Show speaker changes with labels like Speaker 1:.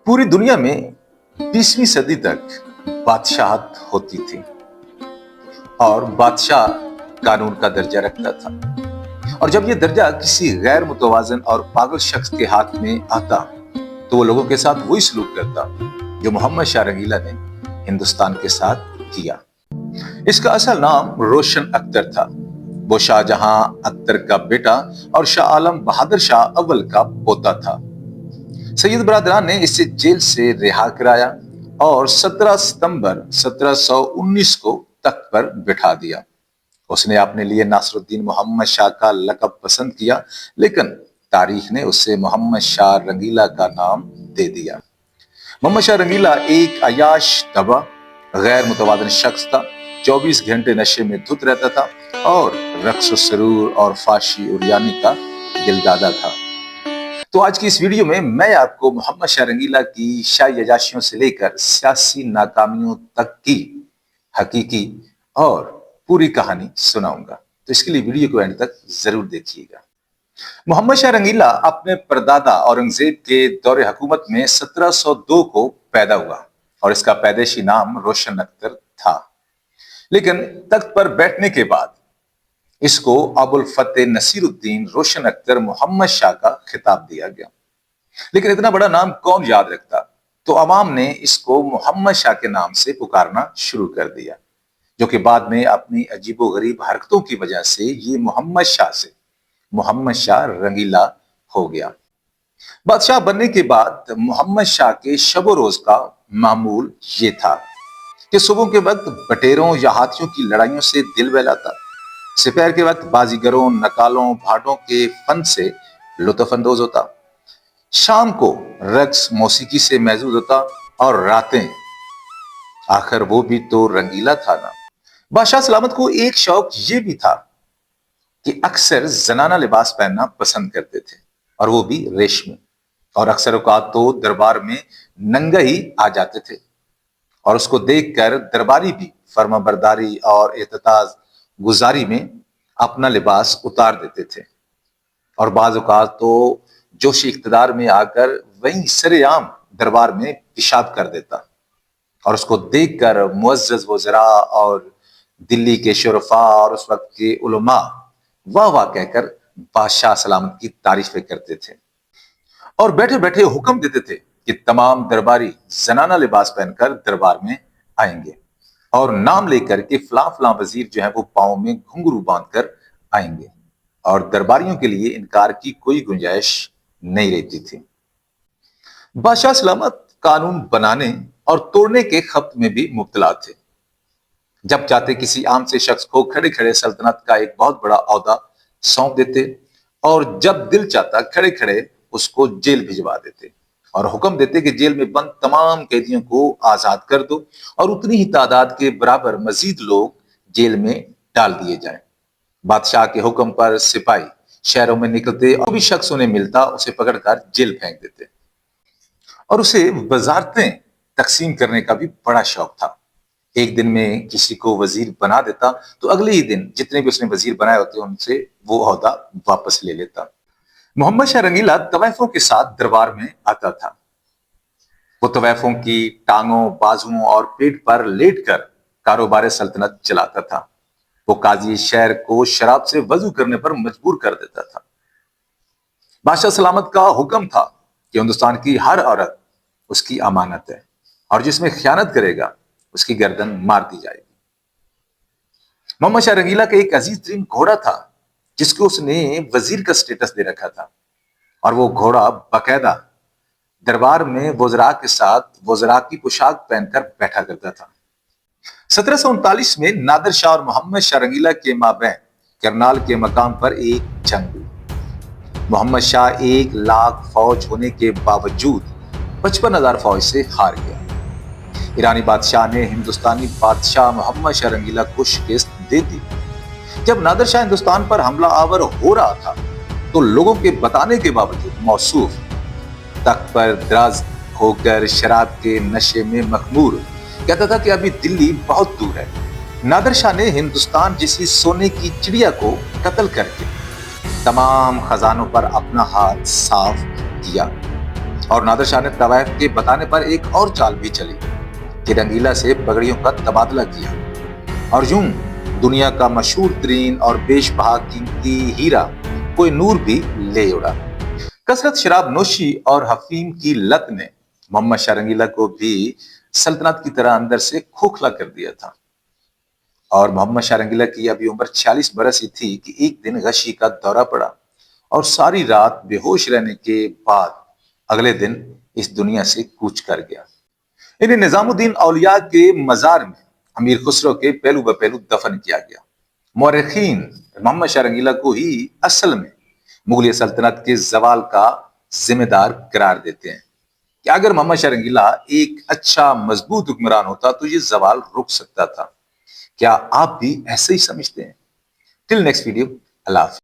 Speaker 1: पूरी दुनिया में 20वीं सदी तक बादशाहत होती थी और बादशाह कानून का दर्जा रखता था। और जब यह दर्जा किसी गैर मुतवाजन और पागल शख्स के हाथ में आता तो वो लोगों के साथ वही सलूक करता जो मोहम्मद शाह रंगीला ने हिंदुस्तान के साथ किया। इसका असल नाम रोशन अख्तर था। वो शाहजहां अख्तर का बेटा और शाह आलम बहादुर शाह अव्वल का पोता था। सैयद बरादरान ने इसे जेल से रिहा कराया और 17 सितंबर 1719 को तख्त पर बिठा दिया। उसने अपने लिए नासरुद्दीन मोहम्मद शाह का लक़ब पसंद किया, लेकिन तारीख ने उसे मोहम्मद शाह रंगीला का नाम दे दिया। मोहम्मद शाह रंगीला एक अयाश तबा गैर मुतवाज़िन शख्स था। 24 घंटे नशे में धुत रहता था और रक्स सरूर और फाशी उरियानी का दिलदादा था। तो आज की इस वीडियो में मैं आपको मोहम्मद शाह रंगीला की शाही अयाशियों से लेकर सियासी नाकामियों तक की हकीकी और पूरी कहानी सुनाऊंगा। तो इसके लिए वीडियो को एंड तक जरूर देखिएगा। मोहम्मद शाह रंगीला अपने परदादा औरंगजेब के दौरे हुकूमत में 1702 को पैदा हुआ और इसका पैदाइशी नाम रोशन अख्तर था। लेकिन तख्त पर बैठने के बाद इसको अबुल फतेह नसीरुद्दीन रोशन अख्तर मोहम्मद शाह का खिताब दिया गया। लेकिन इतना बड़ा नाम कौन याद रखता, तो अवाम ने इसको मोहम्मद शाह के नाम से पुकारना शुरू कर दिया, जो कि बाद में अपनी अजीबोगरीब हरकतों की वजह से ये मोहम्मद शाह से मोहम्मद शाह रंगीला हो गया। बादशाह बनने के बाद मोहम्मद शाह के शब रोज का मामूल ये था कि सुबह के वक्त बटेरों या हाथियों की लड़ाइयों से दिल बहलाता, दोपहर के वक्त बाजीगरों, नकालों, भाटों के फन से लुत्फ अंदोज होता, शाम को रक्स मौसीकी से महजूद होता और रातें आखिर वो भी तो रंगीला था ना। बादशाह सलामत को एक शौक ये भी था कि अक्सर जनाना लिबास पहनना पसंद करते थे और वो भी रेशमी, और अक्सर औकात तो दरबार में नंगा ही आ जाते थे और उसको देखकर दरबारी भी फर्माबरदारी और एहतजाज गुजारी में अपना लिबास उतार देते थे और बाज़ औक़ात तो जोश इक़्तिदार में आकर वहीं सरेआम दरबार में पेशाब कर देता और उसको देखकर मुअज़्ज़ज़ वज़रा और दिल्ली के शुरफा और उस वक्त के उलमा वाह वाह कहकर बादशाह सलामत की तारीफें करते थे और बैठे बैठे हुक्म देते थे कि तमाम दरबारी जनाना लिबास पहनकर दरबार में आएंगे और नाम लेकर के फलां फलां वजीर जो है वो पाँव में घुंघरू बांधकर आएंगे और दरबारियों के लिए इनकार की कोई गुंजाइश नहीं रहती थी। बादशाह सलामत कानून बनाने और तोड़ने के खप्त में भी मुब्तला थे। जब चाहते किसी आम से शख्स को खड़े खड़े सल्तनत का एक बहुत बड़ा औहदा सौंप देते और जब दिल चाहता खड़े खड़े उसको जेल भिजवा देते और हुक्म देते कि जेल में बंद तमाम कैदियों को आजाद कर दो और उतनी ही तादाद के बराबर मजीद लोग जेल में डाल दिए जाएं। बादशाह के हुक्म पर सिपाही शहरों में निकलते और भी शख्स उन्हें मिलता उसे पकड़कर जेल फेंक देते और उसे वजारतें तकसीम करने का भी बड़ा शौक था। एक दिन में किसी को वजीर बना देता तो अगले ही दिन जितने भी उसने वजीर बनाए होते उनसे वो ओहदा वापस ले लेता। मोहम्मद शाह रंगीला तवैफों के साथ दरबार में आता था। वो तवैफों की टांगों, बाजुओं और पेट पर लेटकर कारोबार सल्तनत चलाता था। वो काजी शहर को शराब से वजू करने पर मजबूर कर देता था। बादशाह सलामत का हुक्म था कि हिंदुस्तान की हर औरत उसकी अमानत है और जिसमें खयानत करेगा उसकी गर्दन मार दी जाएगी। मोहम्मद शाह रंगीला का एक अजीज तरीन घोड़ा था जिसको उसने वजीर का स्टेटस दे रखा था और वो घोड़ा बाकायदा दरबार में वज़रा के साथ वज़रा की पोशाक पहनकर बैठा करता था। 1739 में नादिर शाह और मोहम्मद शाह रंगीला के माबैन करनाल के मकाम पर एक जंग हुई। मोहम्मद शाह 1 लाख फौज होने के बावजूद 55,000 फौज से हार गया। ईरानी बादशाह ने हिंदुस्तानी बादशाह मोहम्मद शाह रंगीला को शिकस्त दे दी। जब नादिर शाह हिंदुस्तान पर हमला आवर हो रहा था तो लोगों के बताने के बावजूद मौसूफ तख्त पर दराज होकर शराब के नशे में मखमूर कहता था कि अभी दिल्ली बहुत दूर है। नादिर शाह ने हिंदुस्तान जैसी सोने की चिड़िया को कत्ल करके तमाम खजानों पर अपना हाथ साफ किया और नादिर शाह ने तवायफ के बताने पर एक और चाल भी चली कि रंगीला से पगड़ियों का तबादला किया और यूं दुनिया का मशहूर तरीन और बेशबहा कीमती हीरा कोई नूर भी ले उड़ा। कसरत शराब नोशी और हफीम की लत ने मोहम्मद शाह रंगीला को भी सल्तनत की तरह अंदर से खोखला कर दिया था। और मोहम्मद शाह रंगीला की अभी उम्र 46 बरस ही थी कि एक दिन गशी का दौरा पड़ा और सारी रात बेहोश रहने के बाद अगले दिन इस दुनिया से कूच कर गया। इन्हें निजामुद्दीन औलिया के मजार में अमीर खुसरो के पहलू ब पहलू दफन किया गया। मौरखीन मोहम्मद शाह रंगीला को ही असल में मुगलिया सल्तनत के जवाल का जिम्मेदार करार देते हैं कि अगर मोहम्मद शाह रंगीला एक अच्छा मजबूत हुक्मरान होता तो ये जवाल रुक सकता था। क्या आप भी ऐसे ही समझते हैं? टिल नेक्स्ट वीडियो, अल्लाह हाफिज।